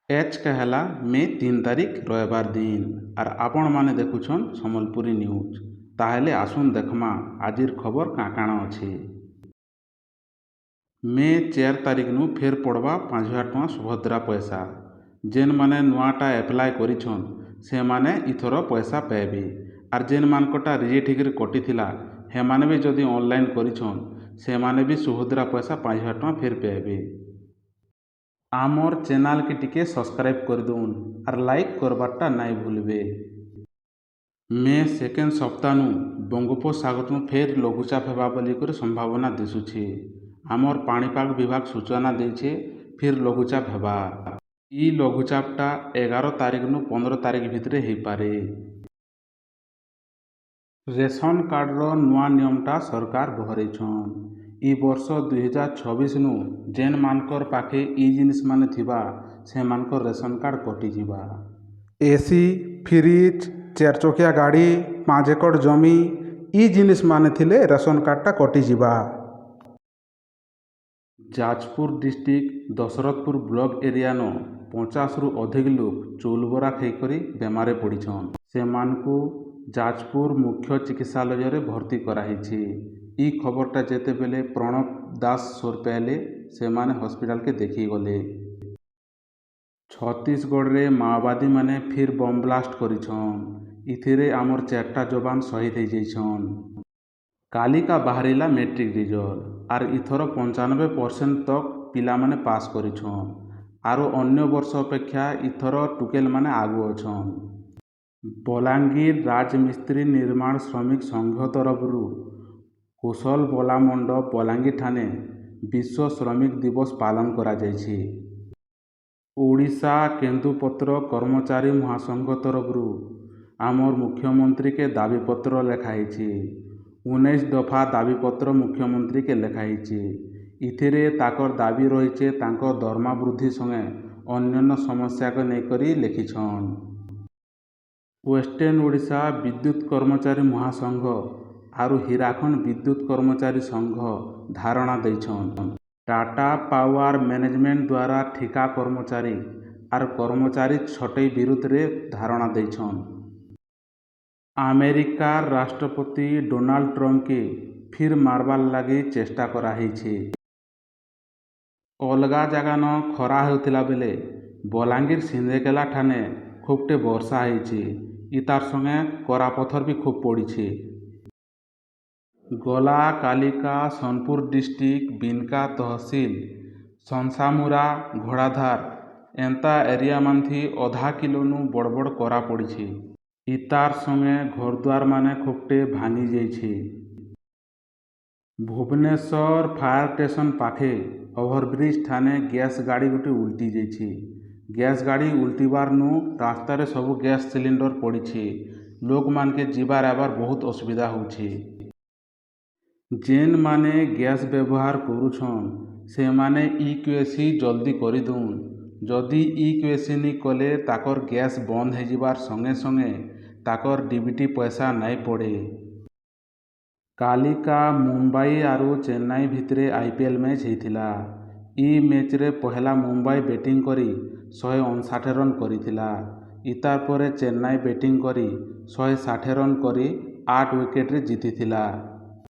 H कहला मे 3 तारिख रविवार दिन आर आपण माने देखुछन सम्बलपुरी न्यूज। ताहेले आसुन देखमा आजिर खबर काँ काण अछि। मे 4 तारिख नु फेर पड़वा 5,000 टଙ୍କା सुभद्रा पैसा। जेन माने नुआटा एप्लाय करिछन से माने इथर पैसा पाइबे आर जेन मानकटा रिजेक्ट हिकरी कटिथिला हेमाने भी जदि ऑनलाइन करिछन से माने भी सुभद्रा पैसा 5,000 टଙ୍କା फेर पाइबे। आमर चैनल के टिके सब्सक्राइब कर दून और लाइक करवाटा नाई भूलबे। मे सेकेंड सप्ताह नु बंगोपसागर फेर लघुचाप हेबा बोलिकर संभावना दिशुछे। आमर पाणीपाग विभाग सूचना देछे फिर लघुचाप हेबा। ई लघुचापटा 11 तारिख नु 15 तारिख भितरे हेई पारे। रेशन कार्डर नुआ नियमटा सरकार बहरेछन। ई वर्ष 2026 नु जेन मानकर पाखे ई जिनिस माने थिबा से मानकर रेशन कार्ड कटिजिबा। एसी फ्रिज 4 चकिया गाड़ी 5 एकड़ जमी ई जिनिस माने थिले रेशन कार्डटा कटिजिबा। Jajpur district Dasharathpur block area न 50 रु अधिक लोग चौल बरा खाइकरी बेमारे पड़िछन। से मानकु जाजपुर मुख्य चिकित्सालय भर्ती कराही। ई खबरटा जेतेबेले प्रणव दास सोर पाइले से माने हॉस्पिटल के देखी गले। छत्तीसगढ़ रे माओवादी माने फिर बम ब्लास्ट करिछन। इथिरे आमर 4टा जवान शहीद हो जाइछन। कालिका बाहरिला मैट्रिक रिजल्ट आर इथर 95% तक पिला माने पास करिछन आरो अन्य वर्ष अपेक्षा इथर टुकेल माने आगु अछन। बलांगीर राजमिस्त्री निर्माण श्रमिक संघ तरफरु कुशल बला मंडप बलांगीर ठाने विश्व श्रमिक दिवस पालन करा जायछि। ओडिशा केंदुपत्र कर्मचारी महासंघ तरफरु आमर मुख्यमंत्री के दाबीपत्र लेखाइछि। 19 दफा दाबीपत्र मुख्यमंत्री के लेखाइछि। इथिरे ताकर दाबी रहिछे तांको दरमा वृद्धि संगे अन्यान्य समस्या को लेकरी लिखिछन। वेस्टर्न ओडिशा विद्युत कर्मचारी महासंघ आरु हीराखंड विद्युत कर्मचारी संघ धारणा देछन। टाटा पावर मैनेजमेंट द्वारा ठिका कर्मचारी आर कर्मचारी छटई विरुद्ध रे धारणा देछन। अमेरिकार राष्ट्रपति डोनाल्ड ट्रम्प के फिर मारबार लगी चेष्टा कराहीछे। अलगा जगह न खरा होतिला बेले बलांगीर सिंधेकेला ठाने खूबटे वर्षा होइछे। इतार संगे करापथर भी खूब पड़ीछे। गला कालिका सोनपुर डिस्ट्रिक्ट बिनका तहसील संसामुरा घोड़ाधार एंता एरिया मानथी आधा किलो नु बड़ बड़ करा पड़ीछे। इतार संगे घरद्वार माने खूबटे भांगी जाइछे। भुवनेश्वर फायर स्टेशन पाखे ओभरब्रिज ठाने गैस गाड़ी गोटे उल्टी जाइछे। गैस गाड़ी उल्टीबार नु रास्ता रे सबु गैस सिलिंडर पड़ीछे। लोक मान के जीवार आबार बहुत असुविधा होछे। जेन माने गैस व्यवहार करुछन से माने इक्वेसी जल्दी करी दउन। जदि इक्वेसी नी कले ताकर गैस बंद हो जिबार संगे संगे ताकर डीबीटी पैसा नाई पड़े। कालिका मुंबई आरु चेन्नई भितरे आईपीएल मैच होइथिला। ई मैच रे पहला मुंबई बैटिंग करी 159 रन करिथिला। इतार परे चेन्नई बैटिंग करी 160 रन करी 8 विकेट रे जीतिथिला।